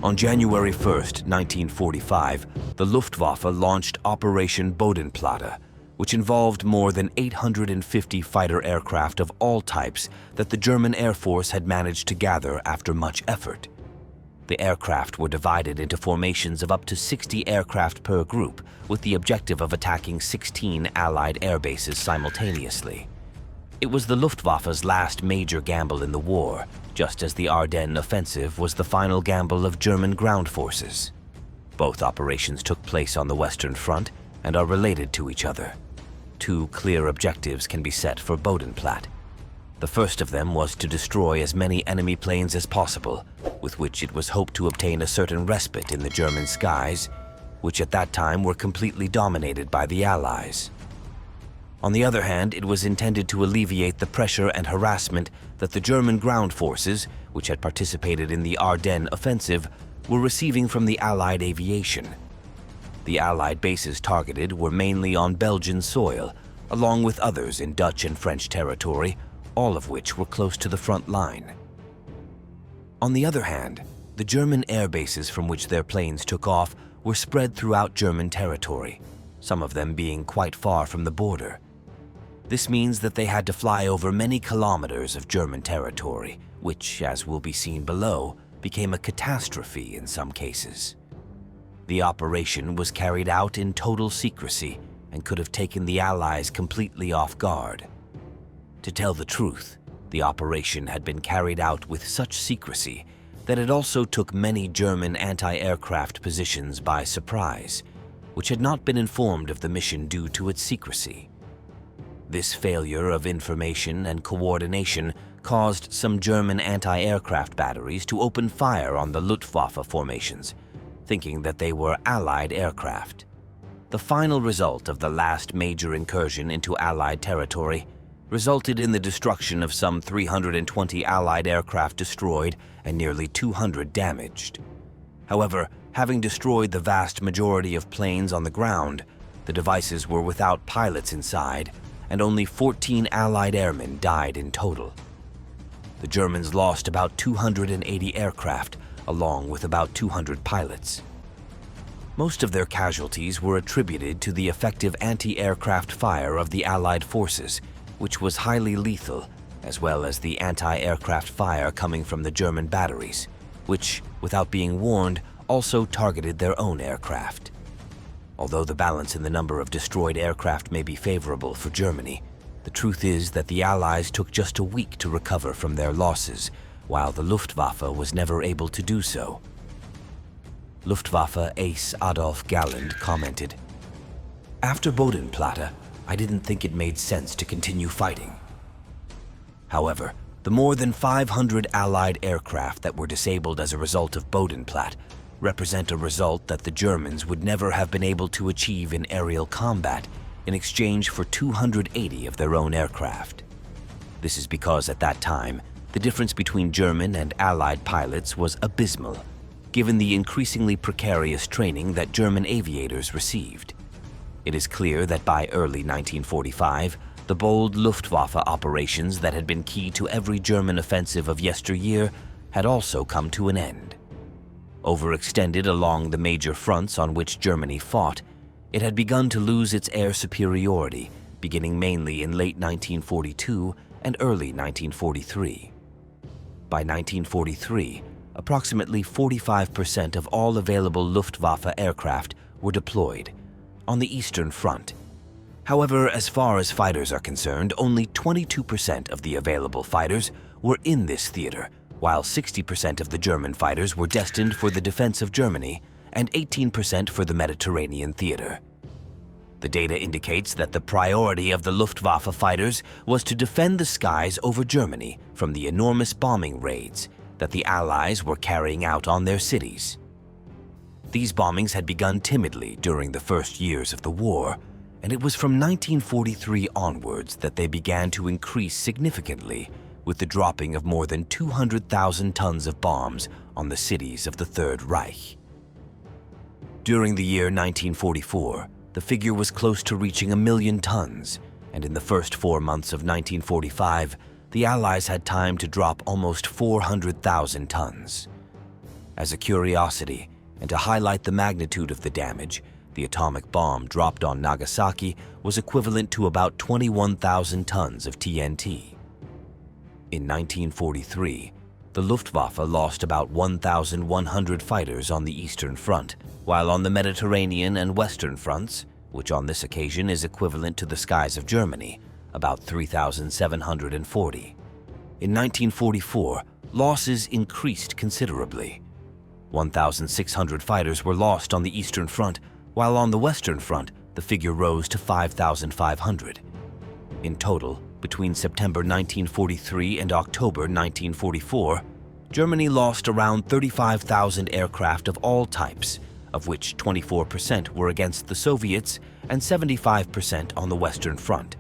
On January 1st, 1945, the Luftwaffe launched Operation Bodenplatte, which involved more than 850 fighter aircraft of all types that the German Air Force had managed to gather after much effort. The aircraft were divided into formations of up to 60 aircraft per group, with the objective of attacking 16 Allied air bases simultaneously. It was the Luftwaffe's last major gamble in the war, just as the Ardennes offensive was the final gamble of German ground forces. Both operations took place on the Western Front and are related to each other. Two clear objectives can be set for Bodenplatte. The first of them was to destroy as many enemy planes as possible, with which it was hoped to obtain a certain respite in the German skies, which at that time were completely dominated by the Allies. On the other hand, it was intended to alleviate the pressure and harassment that the German ground forces, which had participated in the Ardennes offensive, were receiving from the Allied aviation. The Allied bases targeted were mainly on Belgian soil, along with others in Dutch and French territory, all of which were close to the front line. On the other hand, the German air bases from which their planes took off were spread throughout German territory, some of them being quite far from the border. This means that they had to fly over many kilometers of German territory, which, as will be seen below, became a catastrophe in some cases. The operation was carried out in total secrecy and could have taken the Allies completely off guard. To tell the truth, the operation had been carried out with such secrecy that it also took many German anti-aircraft positions by surprise, which had not been informed of the mission due to its secrecy. This failure of information and coordination caused some German anti-aircraft batteries to open fire on the Luftwaffe formations, thinking that they were Allied aircraft. The final result of the last major incursion into Allied territory resulted in the destruction of some 320 Allied aircraft destroyed and nearly 200 damaged. However, having destroyed the vast majority of planes on the ground, the devices were without pilots inside, and only 14 Allied airmen died in total. The Germans lost about 280 aircraft, along with about 200 pilots. Most of their casualties were attributed to the effective anti-aircraft fire of the Allied forces, which was highly lethal, as well as the anti-aircraft fire coming from the German batteries, which, without being warned, also targeted their own aircraft. Although the balance in the number of destroyed aircraft may be favorable for Germany, the truth is that the Allies took just a week to recover from their losses, while the Luftwaffe was never able to do so. Luftwaffe ace Adolf Galland commented, "After Bodenplatte, I didn't think it made sense to continue fighting." However, the more than 500 Allied aircraft that were disabled as a result of Bodenplatte represent a result that the Germans would never have been able to achieve in aerial combat in exchange for 280 of their own aircraft. This is because at that time, the difference between German and Allied pilots was abysmal, given the increasingly precarious training that German aviators received. It is clear that by early 1945, the bold Luftwaffe operations that had been key to every German offensive of yesteryear had also come to an end. Overextended along the major fronts on which Germany fought, it had begun to lose its air superiority, beginning mainly in late 1942 and early 1943. By 1943, approximately 45% of all available Luftwaffe aircraft were deployed on the Eastern Front. However, as far as fighters are concerned, only 22% of the available fighters were in this theater, while 60% of the German fighters were destined for the defense of Germany and 18% for the Mediterranean theater. The data indicates that the priority of the Luftwaffe fighters was to defend the skies over Germany from the enormous bombing raids that the Allies were carrying out on their cities. These bombings had begun timidly during the first years of the war, and it was from 1943 onwards that they began to increase significantly, with the dropping of more than 200,000 tons of bombs on the cities of the Third Reich. During the year 1944, the figure was close to reaching 1 million tons, and in the first 4 months of 1945, the Allies had time to drop almost 400,000 tons. As a curiosity, and to highlight the magnitude of the damage, the atomic bomb dropped on Nagasaki was equivalent to about 21,000 tons of TNT. In 1943, the Luftwaffe lost about 1,100 fighters on the Eastern Front, while on the Mediterranean and Western fronts, which on this occasion is equivalent to the skies of Germany, about 3,740. In 1944, losses increased considerably. 1,600 fighters were lost on the Eastern Front, while on the Western Front, the figure rose to 5,500. In total, between September 1943 and October 1944, Germany lost around 35,000 aircraft of all types, of which 24% were against the Soviets and 75% on the Western Front.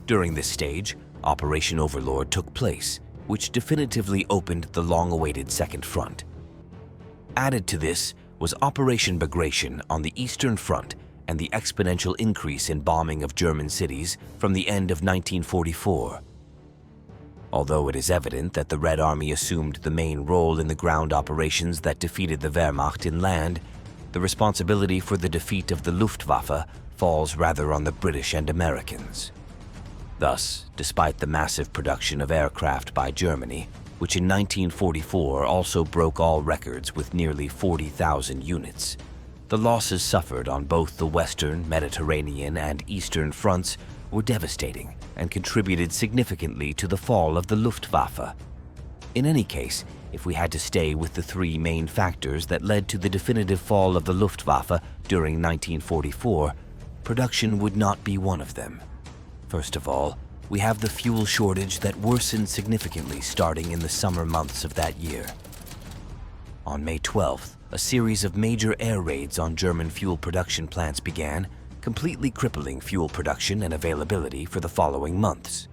During this stage, Operation Overlord took place, which definitively opened the long-awaited Second Front. Added to this was Operation Bagration on the Eastern Front and the exponential increase in bombing of German cities from the end of 1944. Although it is evident that the Red Army assumed the main role in the ground operations that defeated the Wehrmacht in land, the responsibility for the defeat of the Luftwaffe falls rather on the British and Americans. Thus, despite the massive production of aircraft by Germany, which in 1944 also broke all records with nearly 40,000 units, the losses suffered on both the Western, Mediterranean, and Eastern fronts were devastating and contributed significantly to the fall of the Luftwaffe. In any case, if we had to stay with the three main factors that led to the definitive fall of the Luftwaffe during 1944, production would not be one of them. First of all, we have the fuel shortage that worsened significantly starting in the summer months of that year. On May 12th, a series of major air raids on German fuel production plants began, completely crippling fuel production and availability for the following months.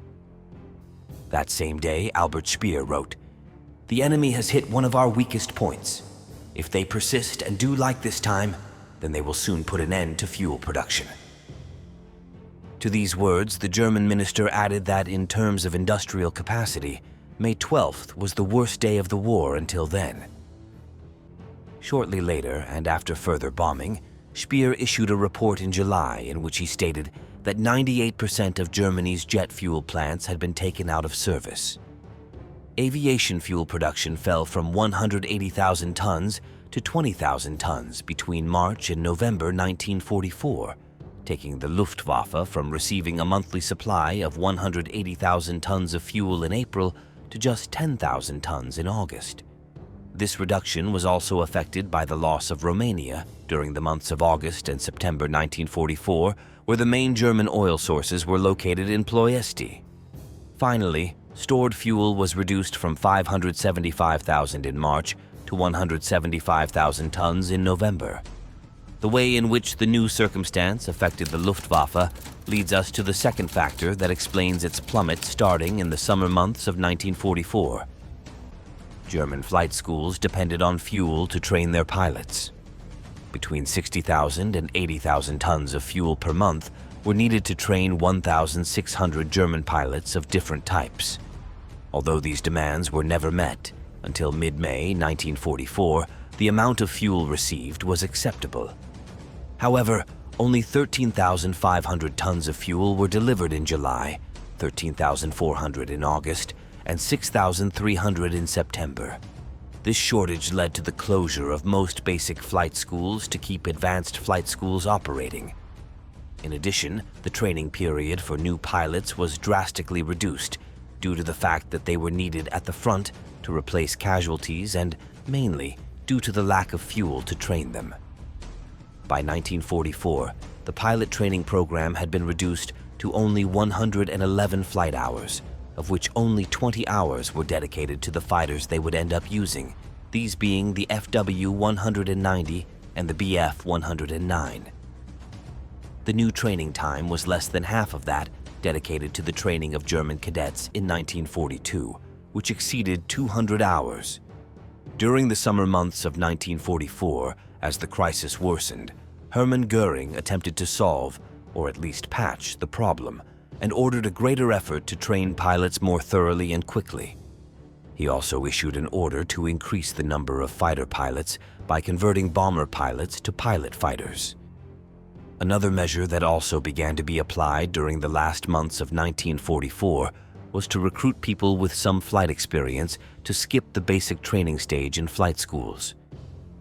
That same day, Albert Speer wrote, "The enemy has hit one of our weakest points. If they persist and do like this time, then they will soon put an end to fuel production." To these words, the German minister added that in terms of industrial capacity, May 12th was the worst day of the war until then. Shortly later, and after further bombing, Speer issued a report in July in which he stated that 98% of Germany's jet fuel plants had been taken out of service. Aviation fuel production fell from 180,000 tons to 20,000 tons between March and November 1944, taking the Luftwaffe from receiving a monthly supply of 180,000 tons of fuel in April to just 10,000 tons in August. This reduction was also affected by the loss of Romania during the months of August and September 1944, where the main German oil sources were located in Ploiesti. Finally, stored fuel was reduced from 575,000 in March to 175,000 tons in November. The way in which the new circumstance affected the Luftwaffe leads us to the second factor that explains its plummet starting in the summer months of 1944. German flight schools depended on fuel to train their pilots. Between 60,000 and 80,000 tons of fuel per month were needed to train 1,600 German pilots of different types. Although these demands were never met, until mid-May 1944, the amount of fuel received was acceptable. However, only 13,500 tons of fuel were delivered in July, 13,400 in August, and 6,300 in September. This shortage led to the closure of most basic flight schools to keep advanced flight schools operating. In addition, the training period for new pilots was drastically reduced due to the fact that they were needed at the front to replace casualties and, mainly, due to the lack of fuel to train them. By 1944, the pilot training program had been reduced to only 111 flight hours, of which only 20 hours were dedicated to the fighters they would end up using, these being the FW-190 and the Bf-109. The new training time was less than half of that dedicated to the training of German cadets in 1942, which exceeded 200 hours. During the summer months of 1944, as the crisis worsened, Hermann Göring attempted to solve, or at least patch, the problem, and ordered a greater effort to train pilots more thoroughly and quickly. He also issued an order to increase the number of fighter pilots by converting bomber pilots to pilot fighters. Another measure that also began to be applied during the last months of 1944 was to recruit people with some flight experience to skip the basic training stage in flight schools.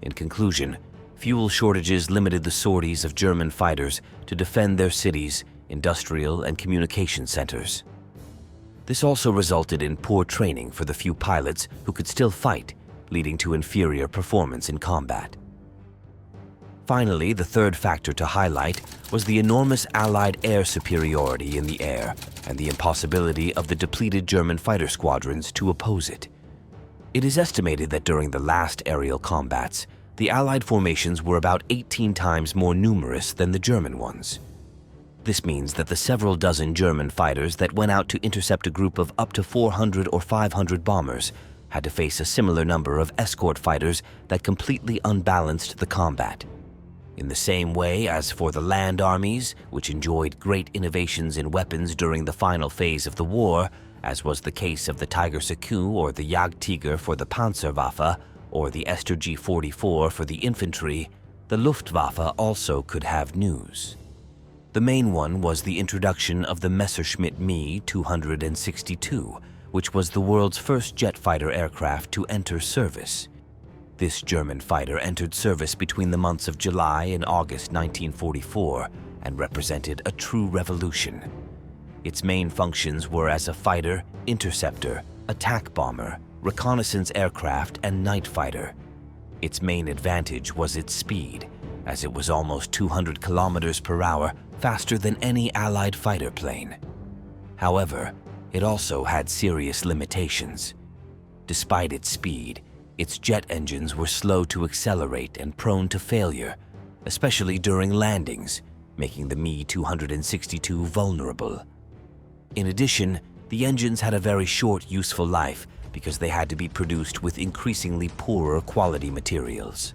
In conclusion, fuel shortages limited the sorties of German fighters to defend their cities, industrial and communication centers. This also resulted in poor training for the few pilots who could still fight, leading to inferior performance in combat. Finally, the third factor to highlight was the enormous Allied air superiority in the air and the impossibility of the depleted German fighter squadrons to oppose it. It is estimated that during the last aerial combats, the Allied formations were about 18 times more numerous than the German ones. This means that the several dozen German fighters that went out to intercept a group of up to 400 or 500 bombers had to face a similar number of escort fighters that completely unbalanced the combat. In the same way as for the land armies, which enjoyed great innovations in weapons during the final phase of the war, as was the case of the Tiger Seku or the Jagdtiger for the Panzerwaffe, or the G44 for the infantry, the Luftwaffe also could have news. The main one was the introduction of the Messerschmitt Me 262, which was the world's first jet fighter aircraft to enter service. This German fighter entered service between the months of July and August 1944 and represented a true revolution. Its main functions were as a fighter, interceptor, attack bomber, reconnaissance aircraft, and night fighter. Its main advantage was its speed, as it was almost 200 kilometers per hour faster than any Allied fighter plane. However, it also had serious limitations. Despite its speed, its jet engines were slow to accelerate and prone to failure, especially during landings, making the Me 262 vulnerable. In addition, the engines had a very short useful life because they had to be produced with increasingly poorer quality materials.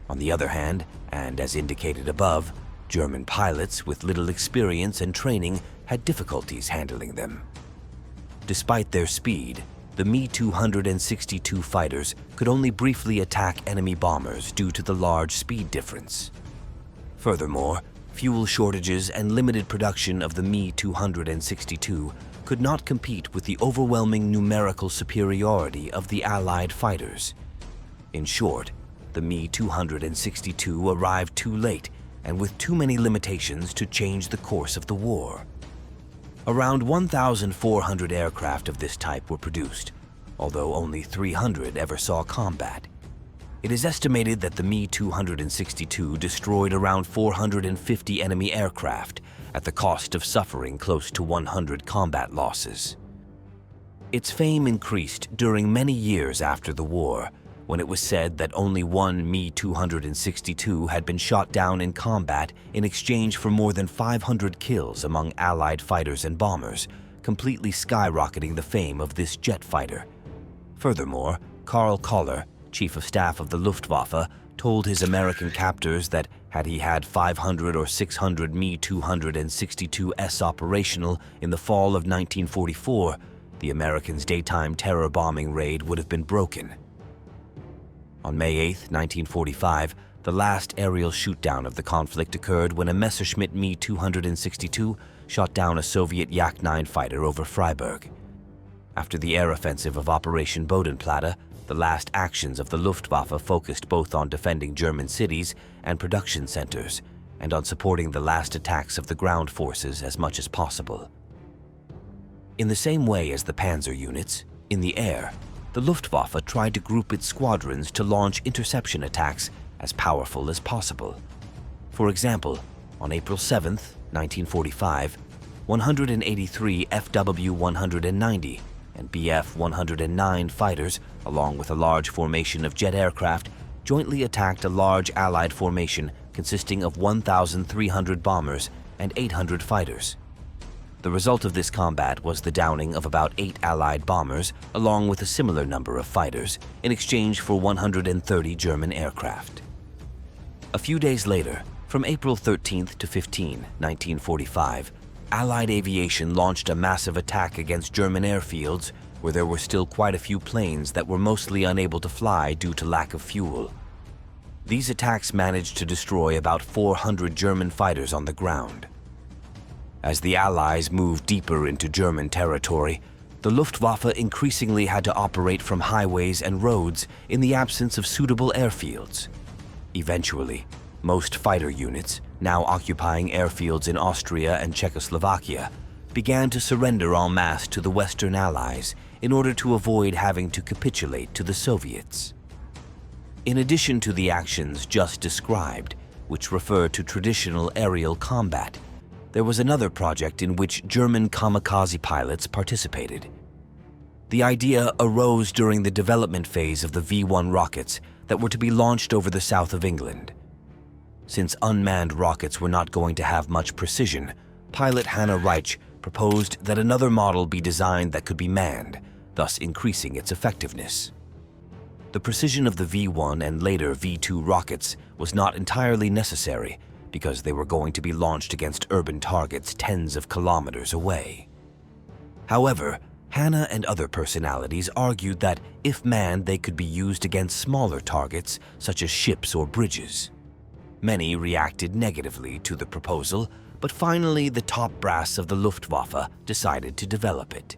On the other hand, and as indicated above, German pilots with little experience and training had difficulties handling them. Despite their speed, the Me 262 fighters could only briefly attack enemy bombers due to the large speed difference. Furthermore, fuel shortages and limited production of the Me 262 could not compete with the overwhelming numerical superiority of the Allied fighters. In short, the Me 262 arrived too late and with too many limitations to change the course of the war. Around 1,400 aircraft of this type were produced, although only 300 ever saw combat. It is estimated that the Me 262 destroyed around 450 enemy aircraft at the cost of suffering close to 100 combat losses. Its fame increased during many years after the war, when it was said that only one Me 262 had been shot down in combat in exchange for more than 500 kills among Allied fighters and bombers, completely skyrocketing the fame of this jet fighter. Furthermore, Karl Koller, Chief of Staff of the Luftwaffe, told his American captors that had he had 500 or 600 Me 262s operational in the fall of 1944, the Americans' daytime terror bombing raid would have been broken. On May 8, 1945, the last aerial shootdown of the conflict occurred when a Messerschmitt Me 262 shot down a Soviet Yak-9 fighter over Freiburg. After the air offensive of Operation Bodenplatte, the last actions of the Luftwaffe focused both on defending German cities and production centers, and on supporting the last attacks of the ground forces as much as possible. In the same way as the panzer units, in the air, the Luftwaffe tried to group its squadrons to launch interception attacks as powerful as possible. For example, on April 7, 1945, 183 FW-190 and Bf-109 fighters, along with a large formation of jet aircraft, jointly attacked a large Allied formation consisting of 1,300 bombers and 800 fighters. The result of this combat was the downing of about 8 Allied bombers, along with a similar number of fighters, in exchange for 130 German aircraft. A few days later, from April 13 to 15, 1945, Allied aviation launched a massive attack against German airfields, where there were still quite a few planes that were mostly unable to fly due to lack of fuel. These attacks managed to destroy about 400 German fighters on the ground. As the Allies moved deeper into German territory, the Luftwaffe increasingly had to operate from highways and roads in the absence of suitable airfields. Eventually, most fighter units, now occupying airfields in Austria and Czechoslovakia, began to surrender en masse to the Western Allies in order to avoid having to capitulate to the Soviets. In addition to the actions just described, which refer to traditional aerial combat, there was another project in which German kamikaze pilots participated. The idea arose during the development phase of the V-1 rockets that were to be launched over the south of England. Since unmanned rockets were not going to have much precision, pilot Hannah Reich proposed that another model be designed that could be manned, thus increasing its effectiveness. The precision of the V-1 and later V-2 rockets was not entirely necessary because they were going to be launched against urban targets tens of kilometers away. However, Hannah and other personalities argued that if manned, they could be used against smaller targets such as ships or bridges. Many reacted negatively to the proposal, but finally the top brass of the Luftwaffe decided to develop it.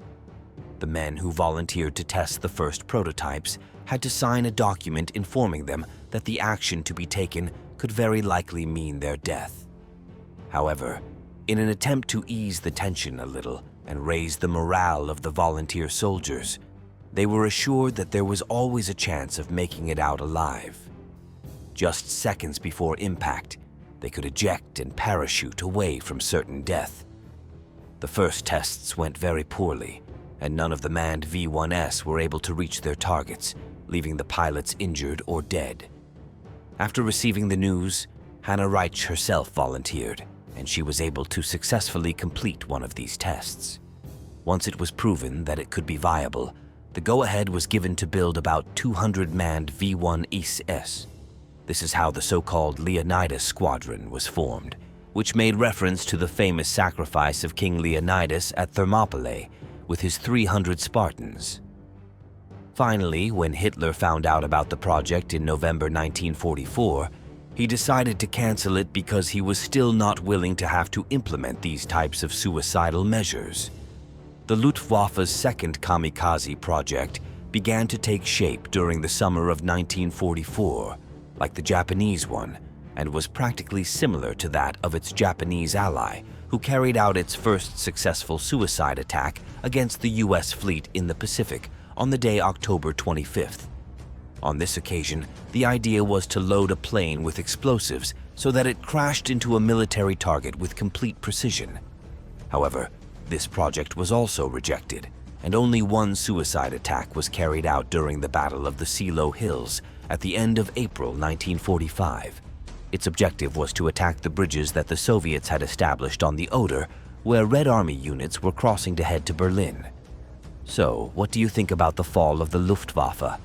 The men who volunteered to test the first prototypes had to sign a document informing them that the action to be taken could very likely mean their death. However, in an attempt to ease the tension a little and raise the morale of the volunteer soldiers, they were assured that there was always a chance of making it out alive. Just seconds before impact, they could eject and parachute away from certain death. The first tests went very poorly, and none of the manned V-1S were able to reach their targets, leaving the pilots injured or dead. After receiving the news, Hannah Reich herself volunteered, and she was able to successfully complete one of these tests. Once it was proven that it could be viable, the go-ahead was given to build about 200 manned V-1S. This is how the so-called Leonidas Squadron was formed, which made reference to the famous sacrifice of King Leonidas at Thermopylae with his 300 Spartans. Finally, when Hitler found out about the project in November 1944, he decided to cancel it because he was still not willing to have to implement these types of suicidal measures. The Luftwaffe's second kamikaze project began to take shape during the summer of 1944, like the Japanese one, and was practically similar to that of its Japanese ally, who carried out its first successful suicide attack against the US fleet in the Pacific on the day October 25th. On this occasion, the idea was to load a plane with explosives so that it crashed into a military target with complete precision. However, this project was also rejected, and only one suicide attack was carried out during the Battle of the Silo Hills at the end of April 1945. Its objective was to attack the bridges that the Soviets had established on the Oder, where Red Army units were crossing to head to Berlin. So, what do you think about the fall of the Luftwaffe?